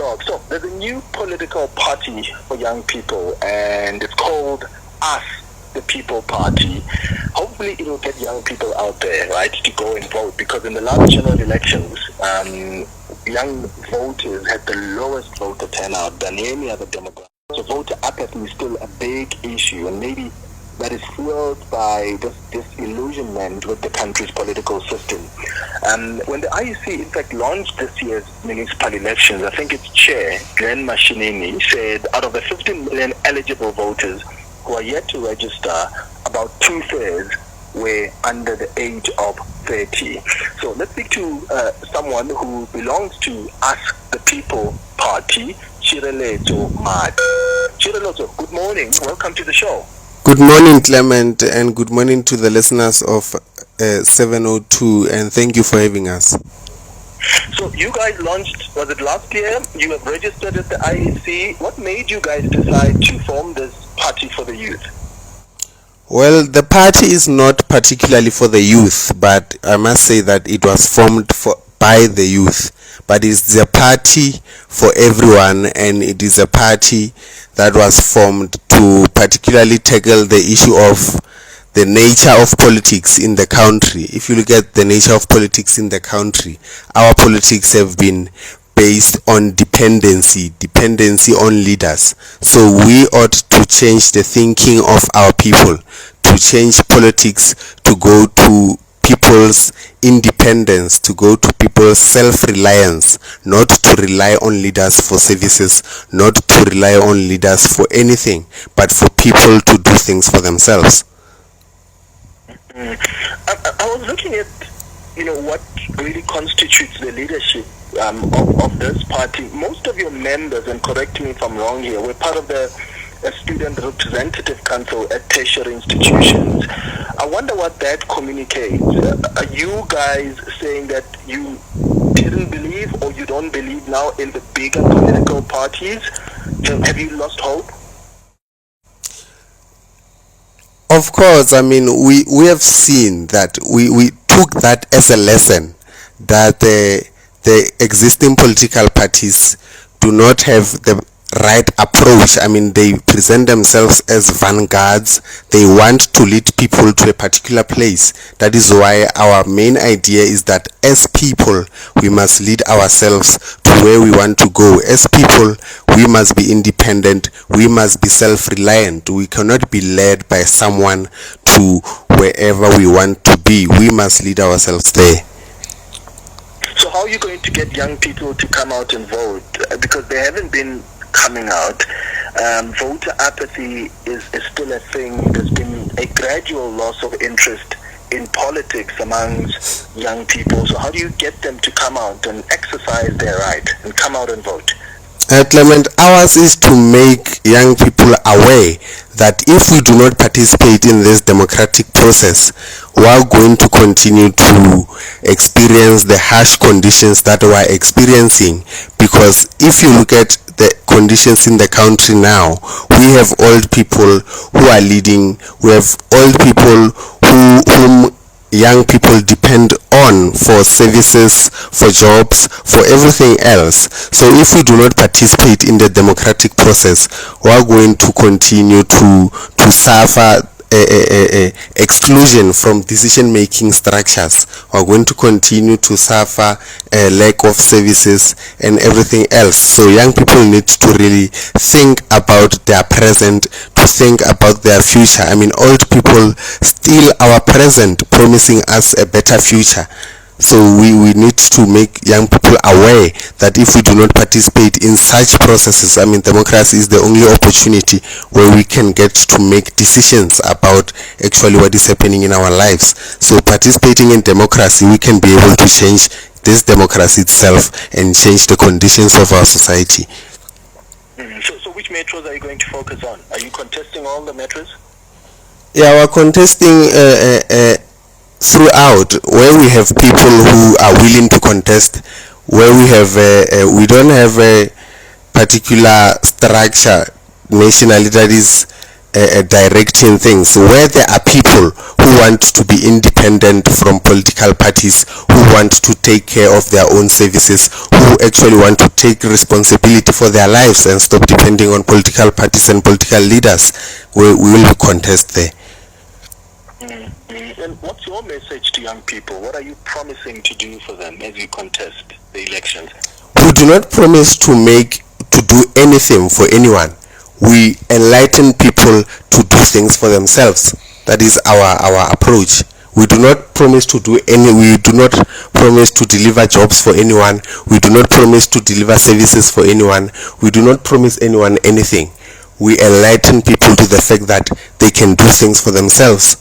talk. So there's a new political party for young people, and it's called Us, the People Party. Hopefully it will get young people out there, right, to go and vote, because in the last general elections, young voters had the lowest voter turnout than any other demographic. So voter apathy is still a big issue, and maybe that is fueled by this disillusionment with the country's political system. When the IEC, in fact, launched this year's municipal elections, I think its chair, Glenn Mashinini, said out of the 15 million eligible voters who are yet to register, about 2/3 were under the age of 30. So let's speak to someone who belongs to Us, the People Party, Tshireletso Mati. Tshireletso, good morning. Welcome to the show. Good morning, Clement, and good morning to the listeners of 702, and thank you for having us. So you guys launched, was it last year? You have registered at the IEC. What made you guys decide to form this party for the youth? Well, the party is not particularly for the youth, but I must say that it was formed by the youth. But it's a party for everyone, and it is a party that was formed to particularly tackle the issue of the nature of politics in the country. If you look at the nature of politics in the country, our politics have been based on dependency on leaders. So we ought to change the thinking of our people, to change politics, to go to people's independence, to go to people's self-reliance, not to rely on leaders for services, not to rely on leaders for anything, but for people to do things for themselves. I was looking at, what really constitutes the leadership of this party. Most of your members, and correct me if I'm wrong here, were part of the Student Representative Council at tertiary institutions. I wonder what that communicates. Are you guys saying that you didn't believe, or you don't believe now in the bigger political parties? Have you lost hope? Of course, I mean, we have seen that we took that as a lesson, that the existing political parties do not have the right approach. I mean, they present themselves as vanguards. They want to lead people to a particular place. That is why our main idea is that as people, we must lead ourselves to where we want to go. As people, we must be independent. We must be self-reliant. We cannot be led by someone to wherever we want to be. We must lead ourselves there. So how are you going to get young people to come out and vote? Because they haven't been coming out. Voter apathy is still a thing. There's been a gradual loss of interest in politics amongst young people. So how do you get them to come out and exercise their right and come out and vote? Clement, ours is to make young people aware that if we do not participate in this democratic process, we are going to continue to experience the harsh conditions that we are experiencing. Because if you look at the conditions in the country now, we have old people who are leading, we have old people whom young people depend on for services, for jobs, for everything else. So if we do not participate in the democratic process, we are going to continue to suffer exclusion from decision-making structures. We are going to continue to suffer a lack of services and everything else. So young people need to really think about their present, to think about their future. I mean, old people steal our present, promising us a better future. So we need to make young people aware that if we do not participate in such processes, I mean, democracy is the only opportunity where we can get to make decisions about actually what is happening in our lives. So participating in democracy, we can be able to change this democracy itself and change the conditions of our society. So which metros are you going to focus on? Are you contesting all the metros? Yeah, we're contesting throughout, where we have people who are willing to contest, where we have we don't have a particular structure nationally that is directing things, where there are people who want to be independent from political parties, who want to take care of their own services, who actually want to take responsibility for their lives and stop depending on political parties and political leaders, we will contest there. And what's your message to young people? What are you promising to do for them as you contest the elections? We do not promise to do anything for anyone. We enlighten people to do things for themselves. That is our approach. We do not promise to deliver jobs for anyone. We do not promise to deliver services for anyone. We do not promise anyone anything. We enlighten people to the fact that they can do things for themselves.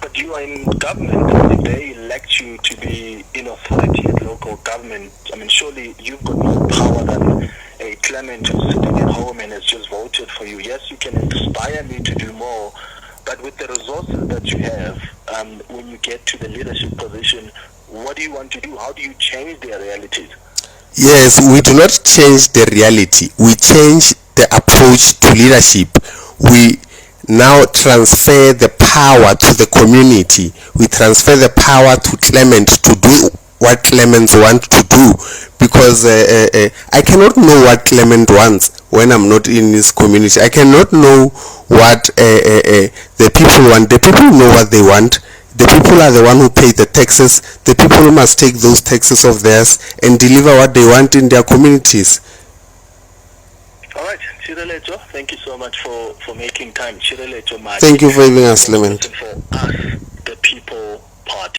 But you are in government, and if they elect you to be in authority at local government, I mean, surely you've got more power than a Clement who's sitting at home and has just voted for you. Yes, you can inspire me to do more, but with the resources that you have, when you get to the leadership position, what do you want to do? How do you change their realities? Yes, we do not change the reality. We change the approach to leadership. We now transfer the power to the community. We transfer the power to Clement to do what Clement wants to do, because I cannot know what Clement wants when I'm not in his community. I cannot know what the people want. The people know what they want. The people are the one who pay the taxes. The people must take those taxes of theirs and deliver what they want in their communities. All right, Tshireletso, thank you so much for making time. Tshireletso Mati. Thank you for having us, Clement. For us, the People Party.